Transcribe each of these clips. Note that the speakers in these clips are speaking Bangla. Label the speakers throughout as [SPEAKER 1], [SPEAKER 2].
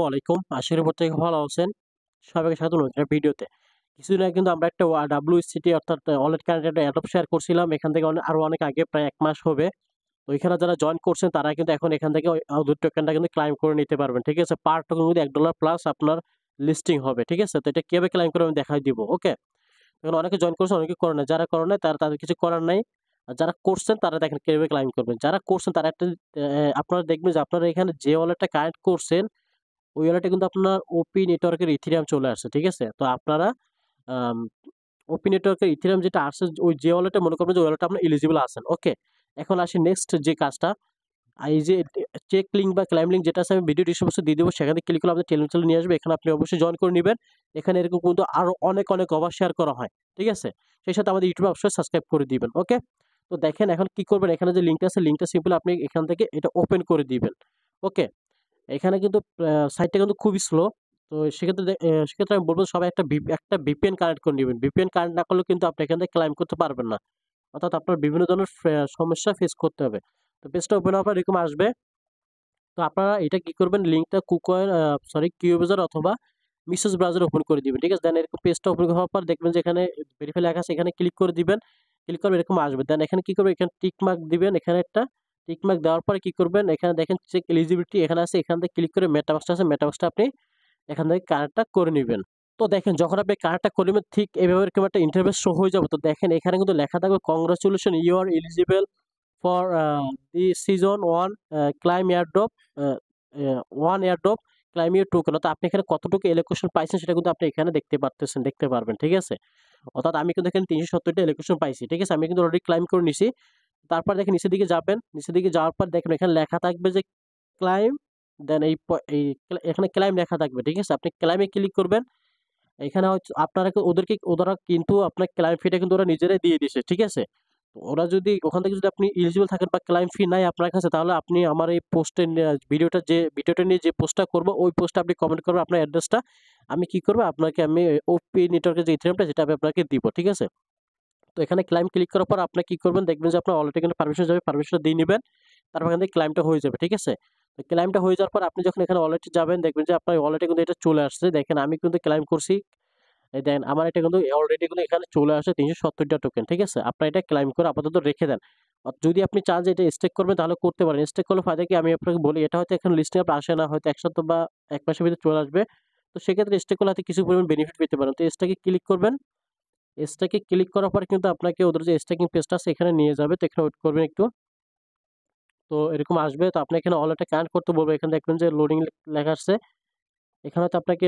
[SPEAKER 1] ওয়ালাইকুম, আশা করি প্রত্যেকে ভালো আছেন। সবাইকে স্বাগতম নতুন একটা ভিডিওতে। কিছুদিন আগে কিন্তু আমরা একটা WCT অর্থাৎ ওয়ালেট কানেক্টেড একটা অ্যাডপ শেয়ার করছিলাম। এখান থেকে আরো অনেক আগে প্রায় ১ মাস হবে। তো এখানে যারা জয়েন করছেন তারা কিন্তু এখন এখান থেকে ওদের টোকেনটা কিন্তু ক্লাইম করে নিতে পারবেন। ঠিক আছে? পার টোকেন কিন্তু $১ প্লাস আপনার লিস্টিং হবে। ঠিক আছে? তো এটা কিভাবে ক্লাইম করবেন আমি দেখাই দিব। ওকে? এখন অনেকে জয়েন করছে, অনেকে করে নাই। যারা করে নাই তাদের কিছু করার নাই। আর যারা করছেন তারা দেখেন কিভাবে ক্লাইম করবেন। যারা করছেন তারা একটা আপনারা দেখবেন যে আপনারা এখানে যে ওয়ালেটটা কানেক্ট করছেন ওই ওয়ালেটে কিন্তু আপনার ওপি নেটওয়ার্কের ইথেরিয়াম চলে আসছে। ঠিক আছে? তো আপনারা আম ওপি নেটওয়ার্কের ইথেরিয়াম যেটা আসছে ওই যে ওয়ালেটে মনে করবেন যে ওয়ালেটে আপনার এলিজিবল আছেন। ওকে? এখন আসি নেক্সট যে কাজটা। এই যে চেক লিঙ্ক বা ক্লাইম লিঙ্ক যেটা আছে আমি ভিডিও ডিসক্রিপশনে দিয়ে দেবো। সেখানে ক্লিক করলে আপনার টেলিগ্রাম চ্যানেলে নিয়ে আসবে। এখানে আপনি অবশ্যই জয়েন করে নিবেন। এখানে এরকম কিন্তু আরো অনেক ওভার শেয়ার করা হয়। ঠিক আছে? সেই সাথে আমাদের ইউটিউবে অবশ্যই সাবস্ক্রাইব করে দিবেন। ওকে? তো দেখেন এখন কি করবেন, এখানে যে লিঙ্কটা আছে লিঙ্কটা সিম্পলি আপনি এখান থেকে এটা ওপেন করে দিবেন। ওকে? এখানে কিন্তু সাইটটা কিন্তু খুবই স্লো। তো সেক্ষেত্রে আমি বলব সবাই একটা VPN কানেক্ট করে নিবেন। VPN কানেক্ট না করলে কিন্তু আপনি এখান থেকে ক্লাইম করতে পারবেন না। অর্থাৎ আপনার বিভিন্ন ধরনের সমস্যা ফেস করতে হবে। তো পেজটা ওপেন হওয়ার পর এরকম আসবে। তো আপনারা এটা কি করবেন, লিঙ্কটা কিউবেজার অথবা মিসেস ব্রাউজার ওপেন করে দিবেন। ঠিক আছে? দেন এরকম পেজটা ওপেন হওয়ার পর দেখবেন যে এখানে ভেরিফাই লেখা আছে, এখানে ক্লিক করে দিবেন। ক্লিক করলে এরকম আসবে। দেন এখানে কি করবেন, এখানে টিক মার্ক দিবেন। এখানে একটা টিক মার্ক দেওয়ার পরে কি করবেন, এখানে দেখেন চেক এলিজিবিলিটি এখানে আছে, এখান থেকে ক্লিক করে মেটামাস্কটা আছে, মেটামাস্কটা আপনি এখান থেকে কানেক্টটা করে নিবেন। তো দেখেন যখন আপনি কানেক্টটা করে নেবেন ঠিক এভাবে এরকম একটা ইন্টারফেস শো হয়ে যাবে। তো দেখেন এখানে কিন্তু লেখা থাকবে congratulation you are eligible for the season 1 claim airdrop a a 1 airdrop claim your token. অর্থাৎ আপনি এখানে কতটুকু এলোকেশন পাইছেন সেটা কিন্তু আপনি এখানে দেখতে পারবেন। ঠিক আছে? অর্থাৎ আমি কিন্তু এখানে ৩৭০ টা এলোকেশন পাইছি। ঠিক আছে? আমি কিন্তু অলরেডি ক্লাইম করে নিছি। তারপর দেখেন নিচের দিকে যাবেন। নিচের দিকে যাওয়ার পর দেখেন এখানে লেখা থাকবে যে ক্লাইম, দেন এখানে ক্লাইম লেখা থাকবে। ঠিক আছে? আপনি ক্লাইমে ক্লিক করবেন। এখানে হচ্ছে ওরা কিন্তু আপনার ক্লাইম ফিটা কিন্তু ওরা নিজেরাই দিয়ে দিছে। ঠিক আছে? ওরা যদি ওখান থেকে যদি আপনি এলিজিবল থাকেন বা ক্লাইম ফি নাই আপনার কাছে, তাহলে আপনি আমার এই পোস্টে ভিডিওটা নিয়ে যে পোস্টটা করব ওই পোস্টে আপনি কমেন্ট করবেন আপনার অ্যাড্রেসটা। আমি কি করব, আপনাকে আমি ওপি নেটওয়ার্কের যে ইথেরিয়ামটা যেটা আমি আপনাকে দিব। ঠিক আছে? তো এখানে ক্লাইম ক্লিক করার পর আপনি কি করবেন, দেখবেন যে আপনার অলরেডি এখানে পারমিশন যাবে, পারমিশনটা দিয়ে নিবেন। তারপর এখান থেকে ক্লাইমটা হয়ে যাবে। ঠিক আছে? তো ক্লাইমটা হয়ে যাওয়ার পর আপনি যখন এখানে ওয়ালেটে যাবেন দেখবেন যে আপনার ওয়ালেটে কিন্তু এটা চলে আসছে। দেখেন আমি কিন্তু ক্লাইম করছি। এই দেখেন আমার এটা কিন্তু অলরেডি কিন্তু এখানে চলে আসে ৩৭০ টা টোকেন। ঠিক আছে? আপনারা এটা ক্লাইম করে আপাতত রেখে দেন। যদি আপনি চান যে এটা স্টেক করবেন তাহলে করতে পারেন। স্টেক করলে ফায়দা কি আমি আপনাকে বলি, এটা হয়তো এখন লিস্টে আপনার আসে না, হয়তো ১ সপ্তাহ বা ১ মাসের ভিতরে চলে আসবে। তো সেক্ষেত্রে স্টেক করলে হয়তো কিছু পরিমাণ বেনিফিট পেতে পারেন। তো স্টেকে ক্লিক করবেন। স্টেকে ক্লিক করার পরে কিন্তু আপনাকে ওদের যে স্টেকিং পেজটা আছে এখানে নিয়ে যাবে। তো এখানে ওয়েট করবেন একটু। তো এরকম আসবে। তো আপনি এখানে ওয়ালেটটা কানেক্ট করতে বলবে। এখানে দেখবেন যে লোডিং লেখা আসছে। এখানে হয়তো আপনাকে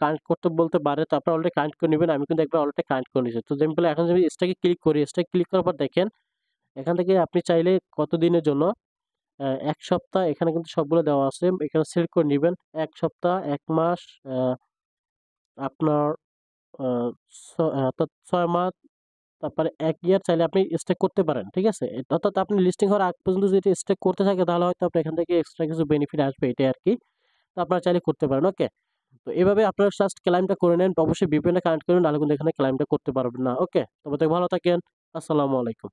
[SPEAKER 1] কানেক্ট করতে বলতে পারে। তো আপনারা অলরেডি কানেক্ট করে নিবেন। আমি কিন্তু একবার অলরেডি কানেক্ট করে নিয়েছি। তো সিম্পলি এখন যদি স্ট্যাকে ক্লিক করি, স্ট্যাকে ক্লিক করার পর দেখেন এখান থেকে আপনি চাইলে কতদিনের জন্য ১ সপ্তাহ এখানে কিন্তু সবগুলো দেওয়া আছে। এখানে সিলেক্ট করে নিবেন। ১ সপ্তাহ, ১ মাস, আ আপনার আ অর্থাৎ ৬ মাস, তারপরে ১ ইয়ার চাইলে আপনি স্টেক করতে পারেন। ঠিক আছে? অর্থাৎ আপনি লিস্টিং হওয়ার আগ পর্যন্ত যদি স্টেক করতে থাকে তাহলে হয়তো আপনার এখান থেকে এক্সট্রা কিছু বেনিফিট আসবে, এটাই আরকি। তো আপনারা চাইলে করতে পারেন। ওকে? তো এভাবে আপনারা জাস্ট ক্লাইমটা করে নেন। অবশ্যই VPN টা কানেক্ট করবেন, নাহলে কিন্তু এখানে ক্লাইমটা করতে পারবেন না। ওকে? তবে ভালো থাকেন। আসসালামু আলাইকুম।